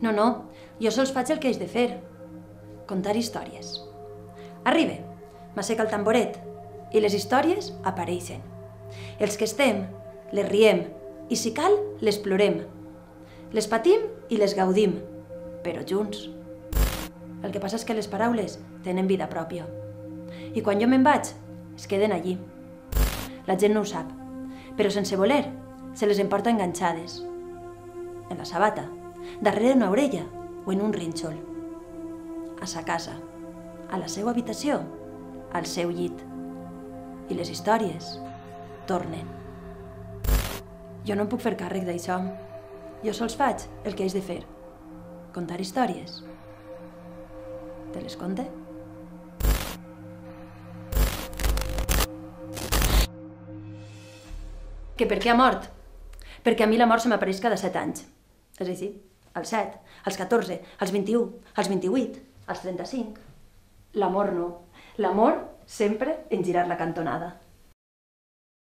No, no, jo sols faig el que haig de fer. Contar històries. Arriba, m'asseca el tamboret i les històries apareixen. Els que estem, les riem i si cal, les plorem. Les patim i les gaudim, però junts. El que passa és que les paraules tenen vida pròpia. I quan jo me'n vaig, es queden allí. La gent no ho sap, però sense voler se les emporta enganxades. En la sabata, darrere una orella o en un rínxol. A sa casa, a la seva habitació, al seu llit. I les històries tornen. Jo no em puc fer càrrec d'això. Jo sols faig el que haig de fer. Contar històries. Te les conte? Que per què ha mort? Perquè a mi la mort se m'apareix cada 7 anys. És així, als 7, als 14, als 21, als 28, als 35. L'amor no. L'amor sempre en girar la cantonada.